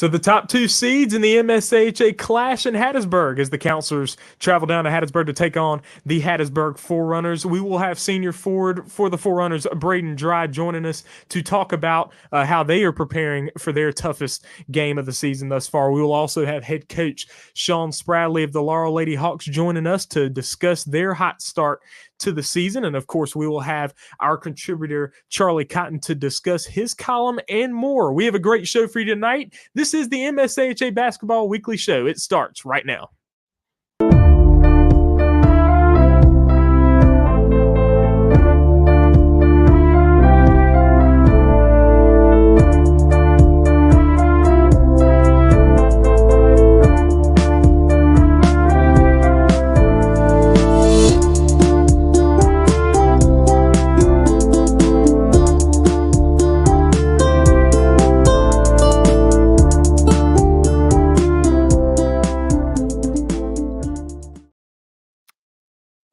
So the top two seeds in the MSAHA clash in Hattiesburg as the counselors travel down to Hattiesburg to take on the Hattiesburg Forerunners. We will have senior forward for the Forerunners, Brayden Dry, joining us to talk about how they are preparing for their toughest game of the season thus far. We will also have head coach Shon Spradley of the Laurel Lady Hawks joining us to discuss their hot start to the season. And of course, we will have our contributor Charlie Cotton to discuss his column and more. We have a great show for you tonight. This is the MSAHA Basketball Weekly Show. It starts right now.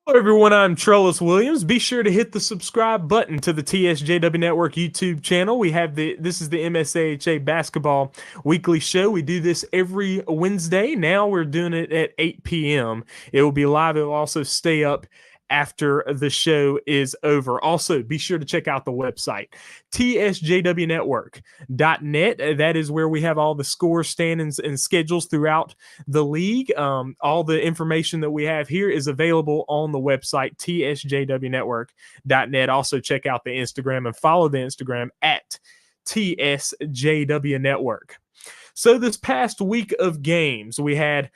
Hello everyone, I'm Trellis Williams. Be sure to hit the subscribe button to the TSJW Network YouTube channel. This is the MSAHA Basketball Weekly Show. We do this every Wednesday. Now we're doing it at 8 p.m. It will be live. It will also stay up after the show is over. Also, be sure to check out the website, tsjwnetwork.net. That is where we have all the scores, standings, and schedules throughout the league. All the information that we have here is available on the website, tsjwnetwork.net. Also, check out the Instagram and follow the Instagram at TSJW Network. So this past week of games, we had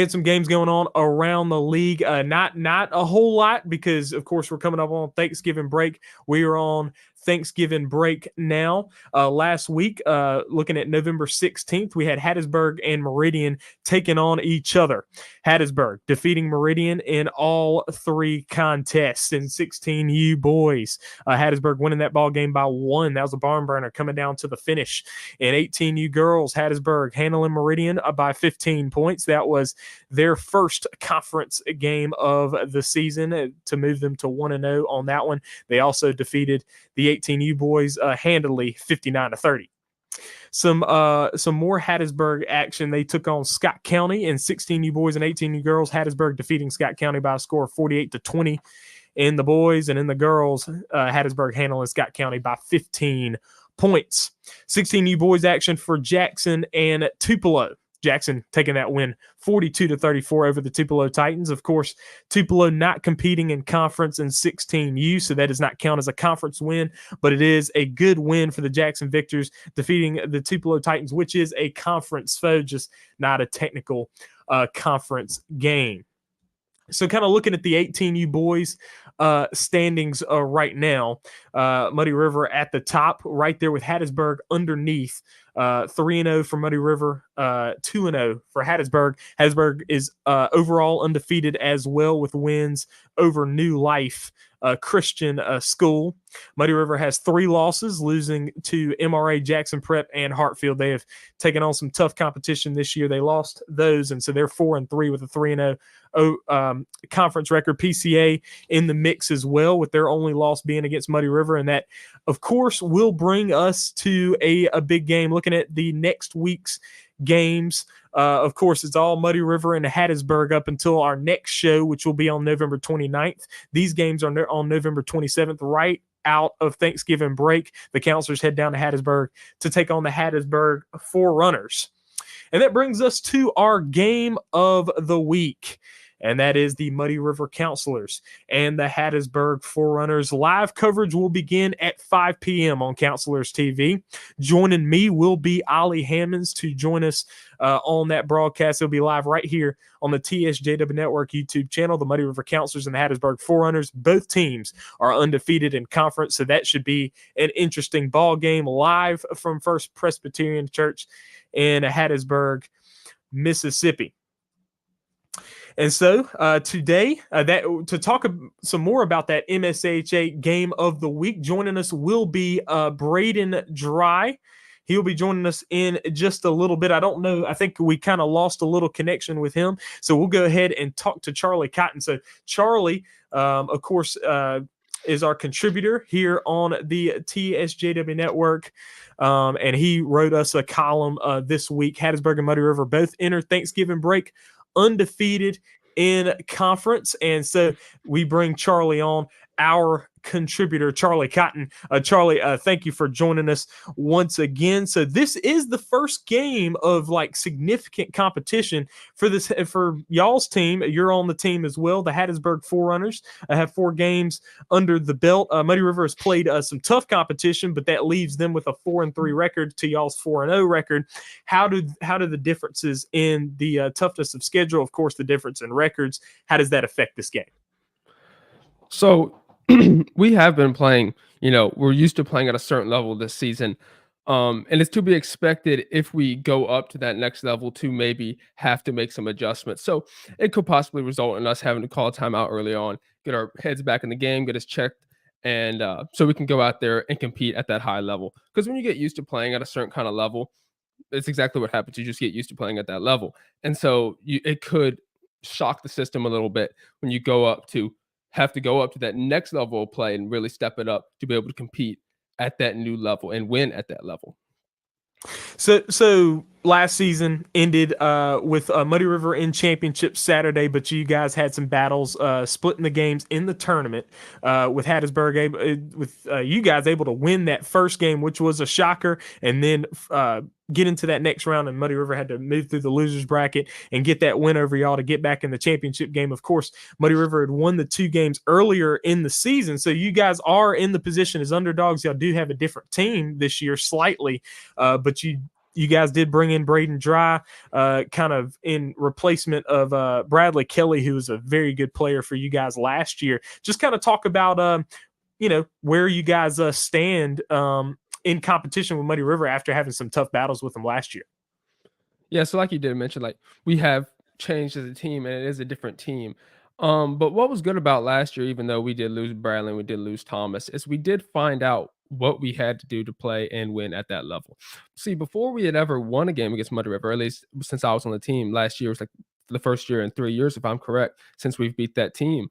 some games going on around the league. Not a whole lot because, of course, we're coming up on Thanksgiving break. We are on Thanksgiving break now. Last week, looking at November 16th, we had Hattiesburg and Meridian taking on each other. Hattiesburg defeating Meridian in all three contests in 16U boys. Hattiesburg winning that ball game by 1. That was a barn burner coming down to the finish. In 18U girls, Hattiesburg handling Meridian by 15 points. That was their first conference game of the season to move them to 1-0 on that one. They also defeated the 18U boys handily 59-30. Some more Hattiesburg action. They took on Scott County in 16U boys and 18U girls. Hattiesburg defeating Scott County by a score of 48-20 in the boys, and in the girls, Hattiesburg handling Scott County by 15 points. 16U boys action for Jackson and Tupelo. Jackson taking that win 42-34 over the Tupelo Titans. Of course, Tupelo not competing in conference in 16U, so that does not count as a conference win, but it is a good win for the Jackson Victors, defeating the Tupelo Titans, which is a conference foe, just not a technical conference game. So kind of looking at the 18U boys standings right now, Muddy River at the top, right there with Hattiesburg underneath. 3-0 for Muddy River, 2-0 for Hattiesburg. Hattiesburg is overall undefeated as well with wins over New Life Christian School. Muddy River has 3 losses, losing to MRA, Jackson Prep, and Hartfield. They have taken on some tough competition this year. They lost those, and so they're 4-3 with a 3-0 conference record. PCA in the mix as well, with their only loss being against Muddy River, and that, of course, will bring us to a big game. Looking at the next week's games, of course, it's all Muddy River and Hattiesburg up until our next show, which will be on November 29th. These games are on November 27th, right out of Thanksgiving break. The counselors head down to Hattiesburg to take on the Hattiesburg Forerunners. And that brings us to our game of the week, and that is the Muddy River Counselors and the Hattiesburg Forerunners. Live coverage will begin at 5 p.m. on Counselors TV. Joining me will be Ollie Hammonds to join us on that broadcast. It'll be live right here on the TSJW Network YouTube channel. The Muddy River Counselors and the Hattiesburg Forerunners, both teams are undefeated in conference, so that should be an interesting ball game live from First Presbyterian Church in Hattiesburg, Mississippi. And so today, to talk some more about that MSAHA game of the week, joining us will be Braden Dry. He'll be joining us in just a little bit. I don't know. I think we kind of lost a little connection with him. So we'll go ahead and talk to Charlie Cotton. So Charlie, of course, is our contributor here on the TSJW network. And he wrote us a column this week. Hattiesburg and Muddy River both enter Thanksgiving break undefeated in conference. And so we bring Charlie on, our contributor, Charlie Cotton. Charlie, thank you for joining us once again. So this is the first game of like significant competition for y'all's team. You're on the team as well. The Hattiesburg Forerunners have 4 games under the belt. Muddy River has played some tough competition, but that leaves them with a 4-3 record to y'all's 4-0 record. How do the differences in the toughness of schedule, of course, the difference in records, how does that affect this game? So we have been playing, we're used to playing at a certain level this season. And it's to be expected if we go up to that next level to maybe have to make some adjustments. So it could possibly result in us having to call a timeout early on, get our heads back in the game, get us checked, and so we can go out there and compete at that high level. Because when you get used to playing at a certain kind of level, it's exactly what happens. You just get used to playing at that level. And so it could shock the system a little bit when you have to go up to that next level of play and really step it up to be able to compete at that new level and win at that level. So last season ended with Muddy River in championship Saturday, but you guys had some battles splitting the games in the tournament with Hattiesburg with you guys able to win that first game, which was a shocker, and then get into that next round, and Muddy River had to move through the losers bracket and get that win over y'all to get back in the championship game. Of course, Muddy River had won the 2 games earlier in the season, so you guys are in the position as underdogs. Y'all do have a different team this year slightly, but you guys did bring in Braden Dry, kind of in replacement of Bradley Kelly, who was a very good player for you guys last year. Just kind of talk about, where you guys stand in competition with Muddy River after having some tough battles with them last year. Yeah, so like you did mention, like we have changed as a team and it is a different team. But what was good about last year, even though we did lose Bradley and we did lose Thomas, is we did find out what we had to do to play and win at that level. See, before we had ever won a game against Muddy River, at least since I was on the team, last year was like the first year in 3 years, if I'm correct, since we've beat that team.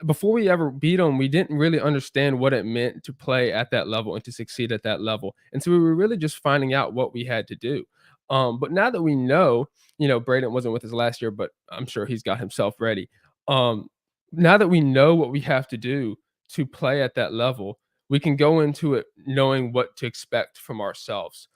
Before we ever beat them, we didn't really understand what it meant to play at that level and to succeed at that level. And so we were really just finding out what we had to do. But now that we know, Braden wasn't with us last year, but I'm sure he's got himself ready. Now that we know what we have to do to play at that level, we can go into it knowing what to expect from ourselves.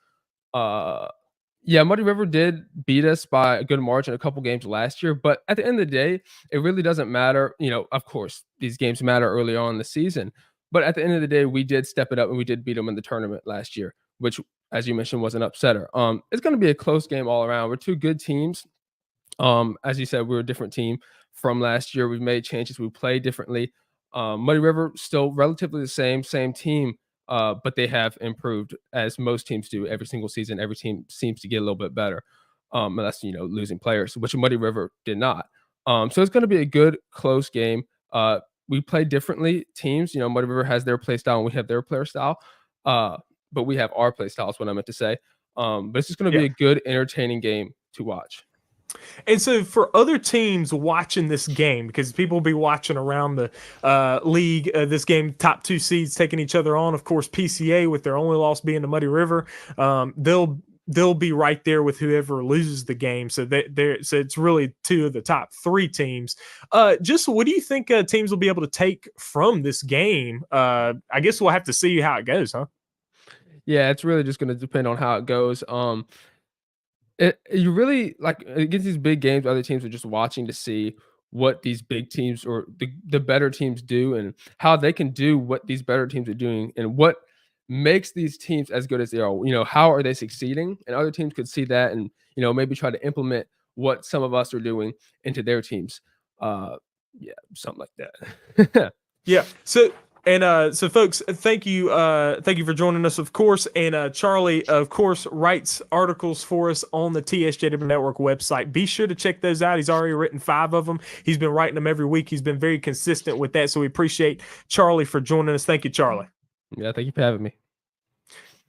Muddy River did beat us by a good margin a couple games last year, but at the end of the day, it really doesn't matter. Of course, these games matter early on in the season, but at the end of the day, we did step it up and we did beat them in the tournament last year, which, as you mentioned, was an upsetter. It's going to be a close game all around. We're 2 good teams. As you said, we're a different team from last year. We've made changes. We play differently. Muddy River still relatively the same team. But they have improved, as most teams do every single season. Every team seems to get a little bit better, unless losing players, which Muddy River did not. So it's going to be a good close game. We play differently teams. Muddy River has their play style and we have their player style, but we have our play style is what I meant to say. But it's just going to be a good, entertaining game to watch. And so for other teams watching this game, because people will be watching around the league, this game, top 2 seeds taking each other on. Of course, PCA, with their only loss being to Muddy River, they'll be right there with whoever loses the game. So so it's really 2 of the top 3 teams. Just what do you think teams will be able to take from this game? I guess we'll have to see how it goes, huh? Yeah, it's really just going to depend on how it goes. You really like against these big games, other teams are just watching to see what these big teams or the better teams do and how they can do what these better teams are doing and what makes these teams as good as they are. How are they succeeding? And other teams could see that and maybe try to implement what some of us are doing into their teams. Something like that. Yeah. So folks, thank you for joining us, of course. And Charlie, of course, writes articles for us on the TSJW Network website. Be sure to check those out. He's already written 5 of them. He's been writing them every week. He's been very consistent with that. So we appreciate Charlie for joining us. Thank you, Charlie. Yeah, thank you for having me.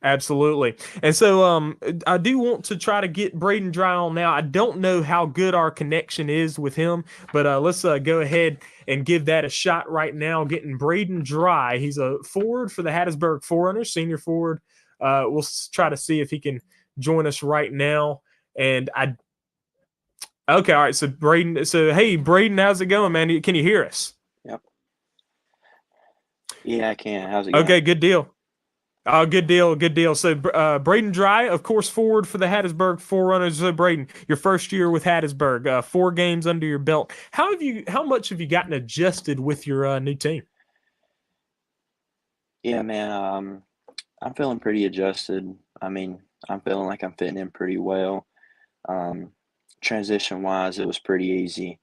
Absolutely. And so I do want to try to get Braden Dry on now. I don't know how good our connection is with him, but let's go ahead and give that a shot right now. Getting Braden Dry. He's a forward for the Hattiesburg Forerunners, senior forward. We'll try to see if he can join us right now. And okay, all right. So Braden, hey Braden, how's it going, man? Can you hear us? Yep. Yeah, I can. How's it going? Okay, good deal. Good deal, good deal. So, Brayden Dry, of course, forward for the Hattiesburg Forerunners. So, Braden, your first year with Hattiesburg, 4 games under your belt. How much have you gotten adjusted with your new team? Yeah, man. I'm feeling pretty adjusted. I mean, I'm feeling like I'm fitting in pretty well. Transition wise, it was pretty easy.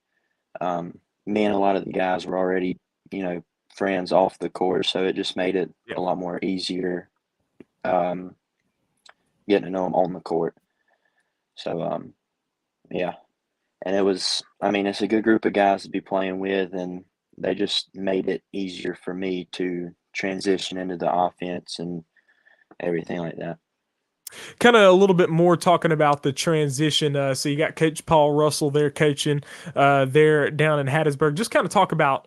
Me and a lot of the guys were already, friends off the court, so it just made it a lot more easier. Getting to know them on the court. So, yeah. And it's a good group of guys to be playing with, and they just made it easier for me to transition into the offense and everything like that. Kind of a little bit more talking about the transition. So you got Coach Paul Russell there coaching there down in Hattiesburg. Just kind of talk about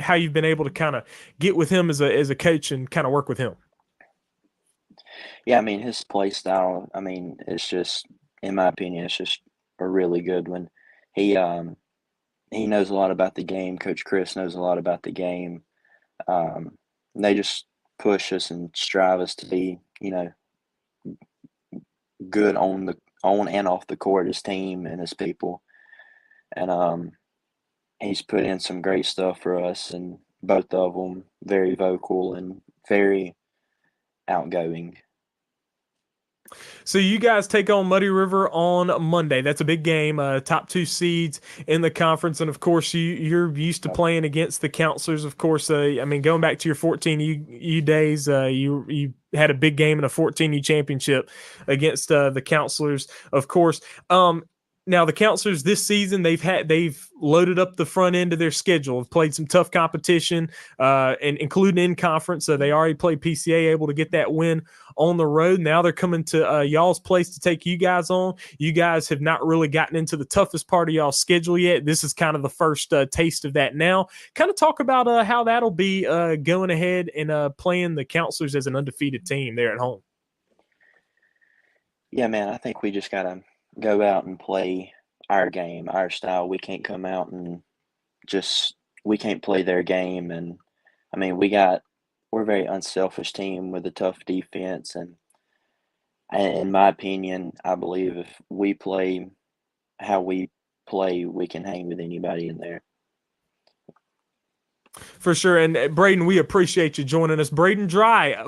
how you've been able to kind of get with him as a coach and kind of work with him. Yeah, I mean, his play style, it's just, in my opinion, it's just a really good one. He knows a lot about the game. Coach Chris knows a lot about the game. They just push us and strive us to be, good on and off the court, his team and his people. And he's put in some great stuff for us, and both of them very vocal and very outgoing. So you guys take on Muddy River on Monday. That's a big game. Top 2 seeds in the conference, and of course you're used to playing against the counselors. Of course, going back to your 14U days, you had a big game in a 14U championship against the counselors. Of course. Now the counselors this season they've loaded up the front end of their schedule. Have played some tough competition, and including in conference. So they already played PCA, able to get that win on the road. Now they're coming to y'all's place to take you guys on. You guys have not really gotten into the toughest part of y'all's schedule yet. This is kind of the first taste of that now. Kind of talk about how that'll be going ahead and playing the counselors as an undefeated team there at home. Yeah, man, I think we just got to go out and play our game, our style. We can't come out and we can't play their game. And we're a very unselfish team with a tough defense. And in my opinion, I believe if we play how we play, we can hang with anybody in there. For sure. And Braden, we appreciate you joining us. Brayden Dry,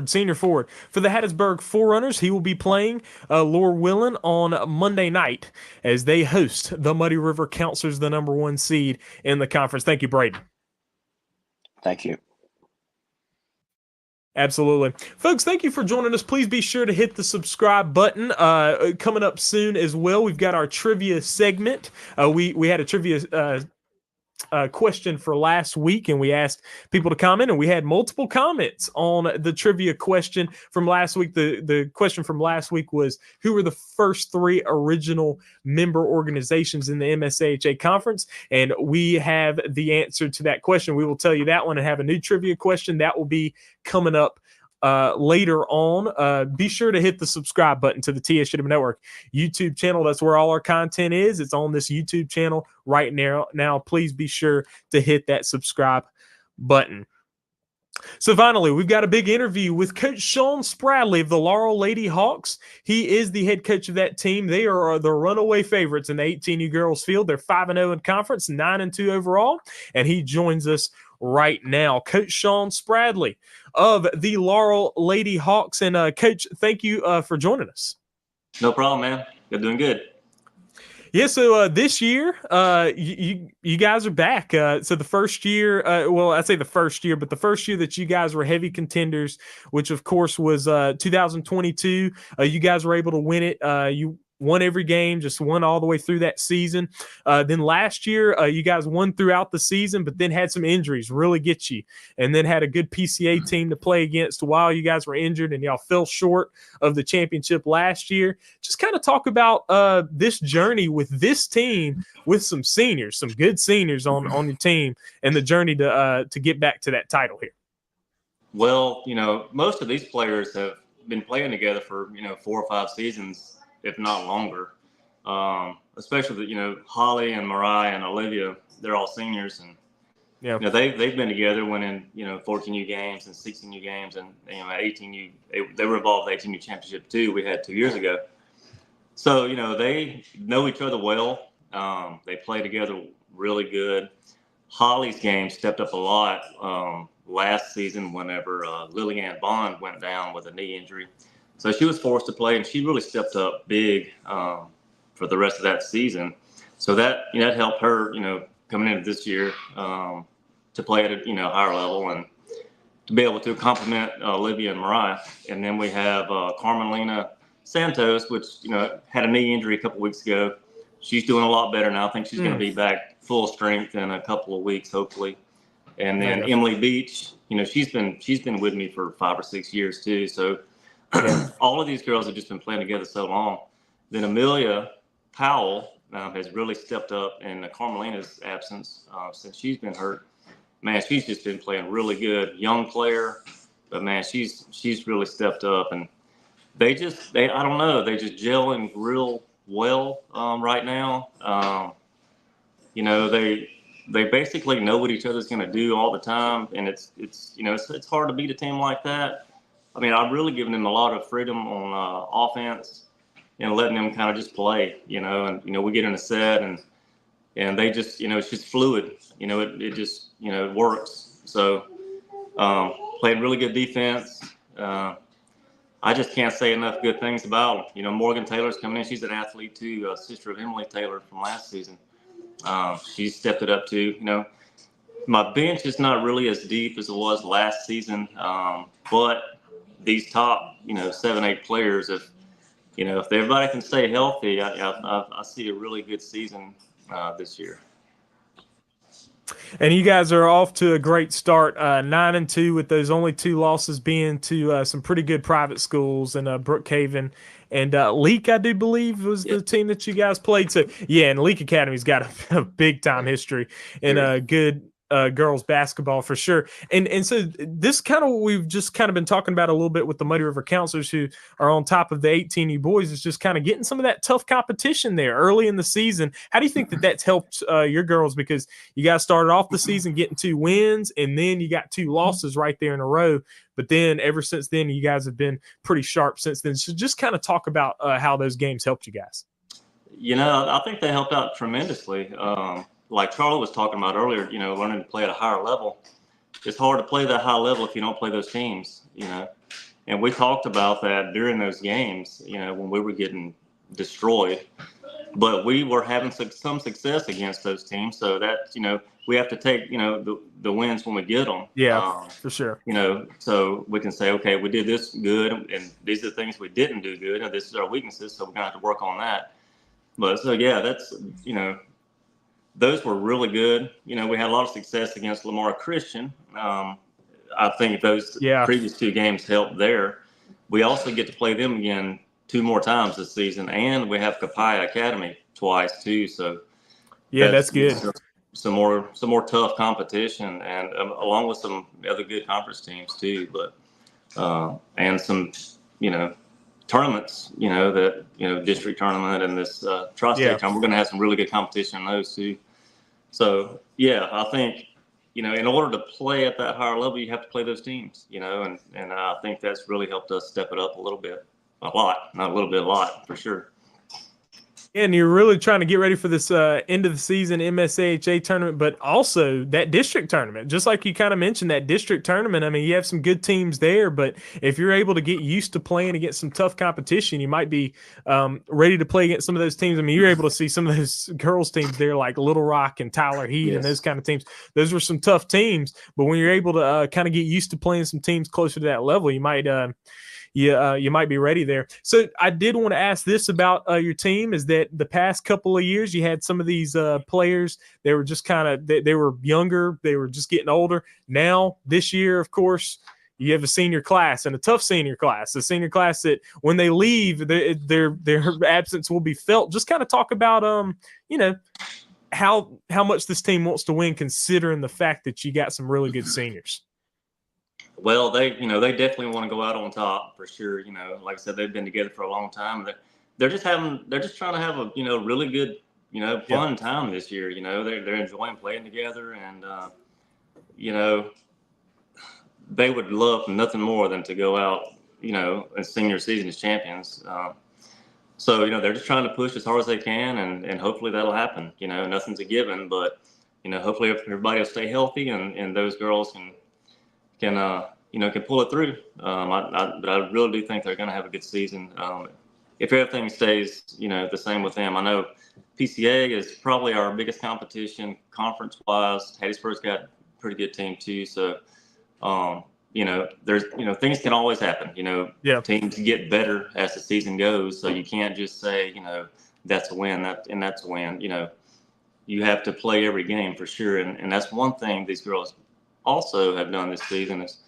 senior forward for the Hattiesburg Forerunners. He will be playing Laurel on Monday night as they host the Muddy River Counselors, the number 1 seed in the conference. Thank you, Braden. Thank you. Absolutely. Folks, thank you for joining us. Please be sure to hit the subscribe button. Coming up soon as well, we've got our trivia segment. We had a trivia question for last week, and we asked people to comment, and we had multiple comments on the trivia question from last week. The question from last week was, who were the first 3 original member organizations in the MSAHA conference? And we have the answer to that question. We will tell you that one and have a new trivia question that will be coming up later on. Be sure to hit the subscribe button to the TSW Network YouTube channel. That's where all our content is. It's on this YouTube channel right now. Please be sure to hit that subscribe button. So finally, we've got a big interview with Coach Shon Spradley of the Laurel Lady Hawks. He is the head coach of that team. They are the runaway favorites in the 18U girls field. They're 5-0 in conference, 9-2 overall, and he joins us right now. Coach Shon Spradley of the Laurel Lady Hawks. And Coach, thank you for joining us. No problem, man. You're doing good. Yeah, so this year, you guys are back. So the first year, I say the first year, but the first year that you guys were heavy contenders, which of course was 2022, you guys were able to win it. You won every game, just won all the way through that season. Then last year, you guys won throughout the season, but then had some injuries really get you, and then had a good PCA team to play against while you guys were injured, and y'all fell short of the championship last year. Just kind of talk about this journey with this team, with some seniors, some good seniors on your team, and the journey to get back to that title here. Well, most of these players have been playing together for 4 or 5 seasons, if not longer. Especially Holly and Mariah and Olivia, they're all seniors, and they've been together winning 14U games and 16U games, and 18U. They were involved in the 18U championship too. We had 2 years ago, so they know each other well. They play together really good. Holly's game stepped up a lot last season whenever Lillian Bond went down with a knee injury. So she was forced to play, and she really stepped up big for the rest of that season. So that helped her, coming into this year to play at a higher level and to be able to complement Olivia and Mariah. And then we have Carmelina Santos, which had a knee injury a couple weeks ago. She's doing a lot better now. I think she's going to be back full strength in a couple of weeks, hopefully. And then Emily Beach, she's been with me for 5 or 6 years too. So all of these girls have just been playing together so long. Then Amelia Powell has really stepped up in Carmelina's absence since she's been hurt. Man, she's just been playing really good. Young player, but man, she's really stepped up, and they I don't know, they just gelling real well right now. They basically know what each other's going to do all the time, and it's hard to beat a team like that. I mean, I've really given them a lot of freedom on offense and letting them kind of just play, and we get in a set and they just it's just fluid, it just it works. So playing really good defense. I just can't say enough good things about them. Morgan Taylor's coming in. She's an athlete too, sister of Emily Taylor from last season. She stepped it up too. My bench is not really as deep as it was last season, but these top 7, 8 players, if everybody can stay healthy, I see a really good season this year. And you guys are off to a great start, 9-2, with those only 2 losses being to some pretty good private schools in Brookhaven and Leak, I do believe, was the team that you guys played. So and Leak Academy's got a big time history and good girls basketball for sure. And so this kind of what we've just kind of been talking about a little bit with the Muddy River counselors who are on top of the 18U boys is just kind of getting some of that tough competition there early in the season. How do you think that that's helped your girls? Because you guys started off the season getting 2 wins and then you got 2 losses right there in a row. But then ever since then, you guys have been pretty sharp since then. So just kind of talk about how those games helped you guys. I think they helped out tremendously. Like Charlie was talking about earlier, learning to play at a higher level. It's hard to play that high level if you don't play those teams, And we talked about that during those games, when we were getting destroyed. But we were having some success against those teams. So that, we have to take, the wins when we get them. Yeah, for sure. So we can say, okay, we did this good, and these are the things we didn't do good, and this is our weaknesses, so we're going to have to work on that. But so, that's, those were really good. We had a lot of success against Lamar Christian. I think those previous 2 games helped there. We also get to play them again 2 more times this season, and we have Capaya Academy twice too. So that's good. Some more tough competition, and along with some other good conference teams too. But and some tournaments, district tournament and this tri-state tournament. We're going to have some really good competition in those too. So, I think, in order to play at that higher level, you have to play those teams, and I think that's really helped us step it up a little bit, a lot, not a little bit, a lot for sure. And you're really trying to get ready for this end of the season MSAHA tournament, but also that district tournament. Just like you kind of mentioned, that district tournament, I mean, you have some good teams there, but if you're able to get used to playing against some tough competition, you might be ready to play against some of those teams. I mean, you're able to see some of those girls teams there like Little Rock and Tyler Heat and those kind of teams. Those were some tough teams, but when you're able to kind of get used to playing some teams closer to that level, you might you might be ready there. So I did want to ask this about your team, is that the past couple of years you had some of these players, they were just kind of, they were younger, they were just getting older. Now this year, of course, you have a senior class, and a tough senior class, a senior class that when they leave, their absence will be felt. Just kind of talk about how much this team wants to win, considering the fact that you got some really good seniors. Well, they definitely want to go out on top for sure. Like I said, they've been together for a long time. They're just trying to have a really good fun time this year. They're enjoying playing together, and they would love nothing more than to go out in senior season as champions. So they're just trying to push as hard as they can, and hopefully that'll happen. Nothing's a given, but hopefully everybody will stay healthy, and those girls can pull it through. But I really do think they're going to have a good season. If everything stays, the same with them. I know PCA is probably our biggest competition conference-wise. Hattiesburg's got a pretty good team too. So, there's, things can always happen. Teams get better as the season goes. So you can't just say, that's a win, that's a win. You have to play every game for sure. And that's one thing these girls also have done this season is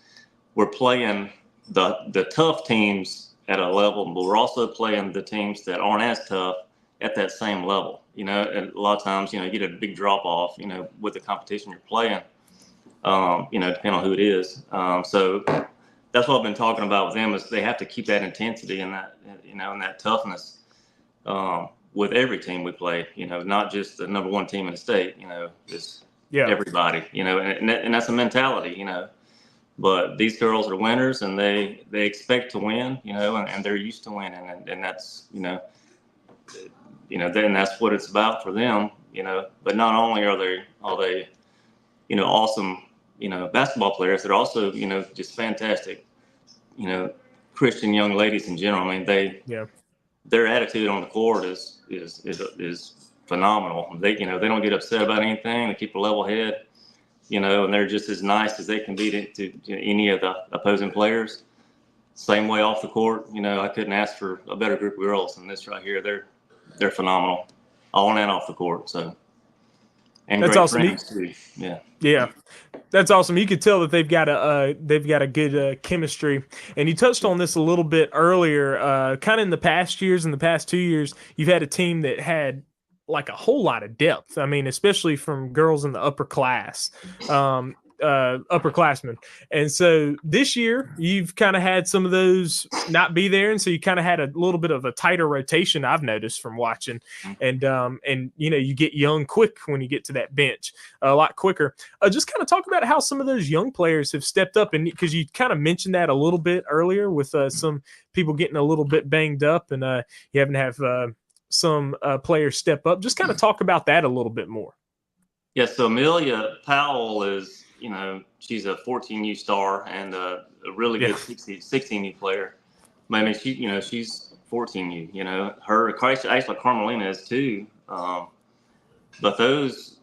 we're playing the tough teams at a level, but we're also playing the teams that aren't as tough at that same level. And a lot of times, you get a big drop off, with the competition you're playing, depending on who it is. So that's what I've been talking about with them is they have to keep that intensity and that, and that toughness, with every team we play, not just the number one team in the state, just everybody, and that's a mentality, but these girls are winners and they expect to win, and they're used to winning. And that's, then that's what it's about for them, but not only are they, awesome, basketball players, they're also, just fantastic, Christian young ladies in general. I mean, their attitude on the court is phenomenal. They don't get upset about anything. They keep a level head, and they're just as nice as they can be to any of the opposing players. Same way off the court. I couldn't ask for a better group of girls than this right here. They're phenomenal, on and off the court. So, and that's great awesome. friends too. Yeah, that's awesome. You could tell that they've got a good chemistry. And you touched on this a little bit earlier. Kind of in the past 2 years, you've had a team that had like a whole lot of depth. I mean, especially from girls in the upper class, upperclassmen. And so this year, you've kind of had some of those not be there, and so you kind of had a little bit of a tighter rotation. I've noticed from watching, and you get young quick when you get to that bench a lot quicker. Just kind of talk about how some of those young players have stepped up, and because you kind of mentioned that a little bit earlier with some people getting a little bit banged up, and you having to have some players step up. Just kind of talk about that a little bit more. Yeah, so Amelia Powell is, she's a 14U star and a really good 16U player. I mean, she's 14U, her, actually Carmelina is too. But those,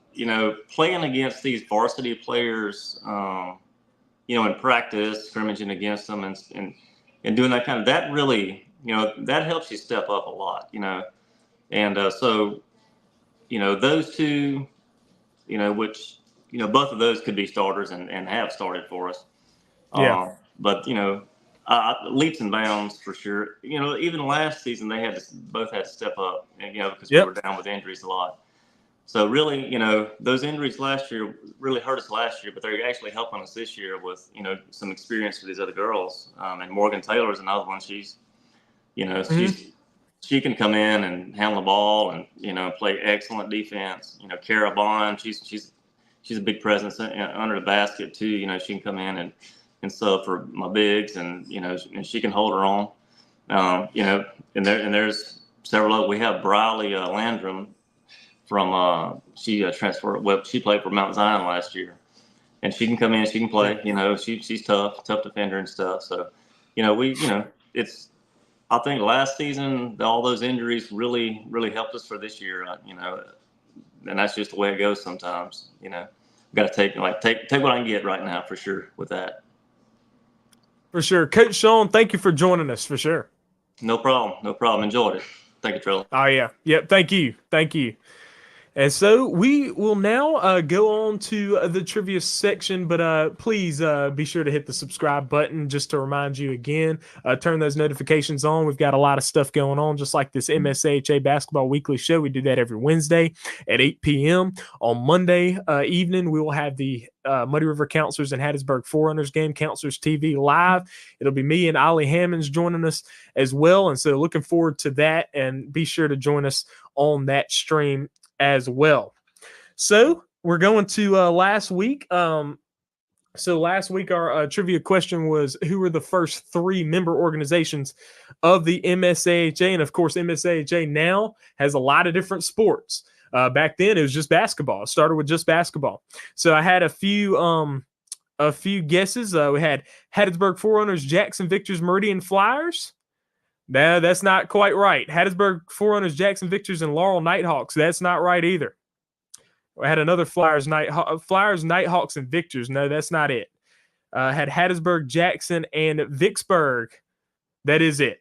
playing against these varsity players, in practice, scrimmaging against them and doing that kind of, that really, that helps you step up a lot, And so, those two, which, both of those could be starters and have started for us. But, leaps and bounds for sure. Even last season, they both had to step up, because we were down with injuries a lot. So really, those injuries last year really hurt us last year, but they're actually helping us this year with, some experience with these other girls. And Morgan Taylor is another one. She's, she can come in and handle the ball and, play excellent defense. Kara Bond, she's a big presence under the basket too. She can come in and sub for my bigs and, and she can hold her own. And there's several. We have Briley Landrum from, she transferred, she played for Mount Zion last year. And she can come in, she can play, she's tough defender and stuff. So, it's, I think last season, all those injuries really, really helped us for this year, and that's just the way it goes sometimes, Got to take what I can get right now for sure with that. For sure. Coach Shon, thank you for joining us, for sure. No problem. No problem. Enjoyed it. Thank you, Trilla. Oh, yeah. Yep. Thank you. Thank you. And so we will now go on to the trivia section, but please be sure to hit the subscribe button just to remind you again. Turn those notifications on. We've got a lot of stuff going on, just like this MSAHA Basketball Weekly Show. We do that every Wednesday at 8 p.m. On Monday evening, we will have the Muddy River Counselors and Hattiesburg Forerunners game, Counselors TV live. It'll be me and Ollie Hammonds joining us as well. And so looking forward to that, and be sure to join us on that stream as well. So we're going to last week. So last week our trivia question was, who were the first 3 member organizations of the MSAHA? And of course, MSAHA now has a lot of different sports. Back then it was just basketball. It started with just basketball. So I had a few guesses. We had Hattiesburg Forerunners, Jackson Victors, Meridian Flyers. No, that's not quite right. Hattiesburg Forerunners, Jackson Victors, and Laurel Nighthawks. That's not right either. I had another Flyers, Nighthawks, and Victors. No, that's not it. Had Hattiesburg, Jackson, and Vicksburg. That is it.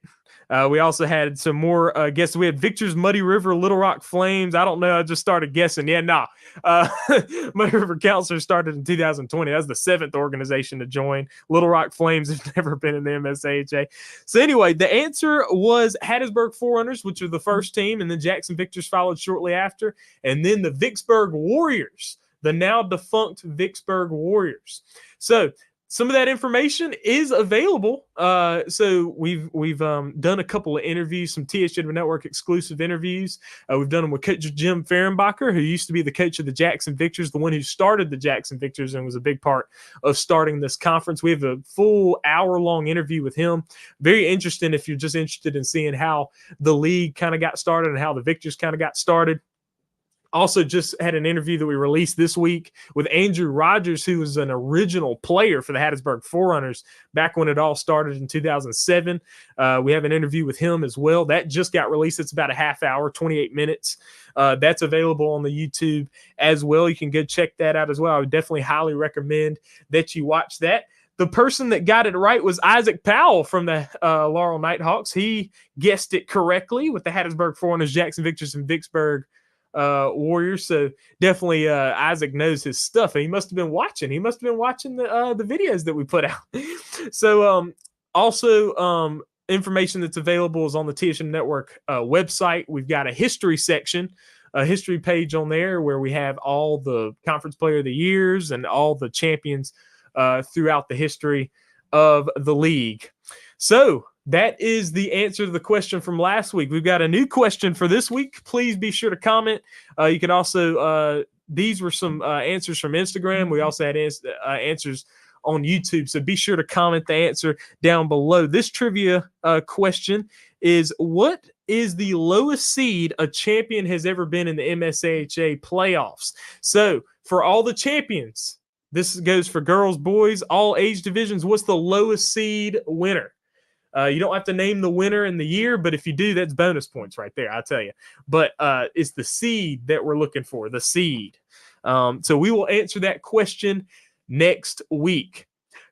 We also had some more guesses. We had Victors, Muddy River, Little Rock Flames. I don't know. I just started guessing. Yeah, nah. Muddy River Counselors started in 2020. That was the 7th organization to join. Little Rock Flames have never been in the MSAHA. So anyway, the answer was Hattiesburg Forerunners, which were the first team, and then Jackson Victors followed shortly after, and then the Vicksburg Warriors, the now defunct Vicksburg Warriors. So some of that information is available. So we've done a couple of interviews, some THW Network exclusive interviews. We've done them with Coach Jim Fehrenbacher, who used to be the coach of the Jackson Victors, the one who started the Jackson Victors and was a big part of starting this conference. We have a full hour-long interview with him. Very interesting if you're just interested in seeing how the league kind of got started and how the Victors kind of got started. Also just had an interview that we released this week with Andrew Rogers, who was an original player for the Hattiesburg Forerunners back when it all started in 2007. We have an interview with him as well. That just got released. It's about a half hour, 28 minutes. That's available on the YouTube as well. You can go check that out as well. I would definitely highly recommend that you watch that. The person that got it right was Isaac Powell from the Laurel Nighthawks. He guessed it correctly with the Hattiesburg Forerunners, Jackson Victors, and Vicksburg Warriors. So definitely Isaac knows his stuff, and he must have been watching. He must have been watching the videos that we put out. So also information that's available is on the THW Network website. We've got a history section, a history page on there where we have all the conference player of the years and all the champions throughout the history of the league. So that is the answer to the question from last week. We've got a new question for this week. Please be sure to comment. You can also, these were some answers from Instagram. We also had answers on YouTube. So be sure to comment the answer down below. This trivia question is, what is the lowest seed a champion has ever been in the MSAHA playoffs? So for all the champions, this goes for girls, boys, all age divisions. What's the lowest seed winner? You don't have to name the winner in the year, but if you do, that's bonus points right there, I'll tell you. But it's the seed that we're looking for, the seed. So we will answer that question next week.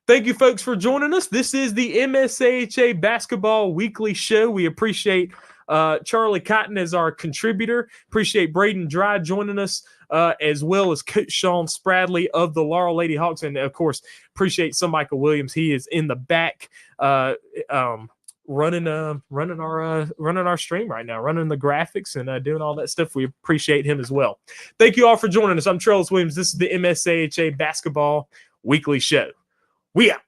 Thank you, folks, for joining us. This is the MSAHA Basketball Weekly Show. We appreciate Charlie Cotton as our contributor. Appreciate Braden Dry joining us, as well as Coach Shon Spradley of the Laurel Lady Hawks. And, of course, appreciate Michael Williams. He is in the back running our stream right now, running the graphics and doing all that stuff. We appreciate him as well. Thank you all for joining us. I'm Trellis Williams. This is the MSAHA Basketball Weekly Show. We out.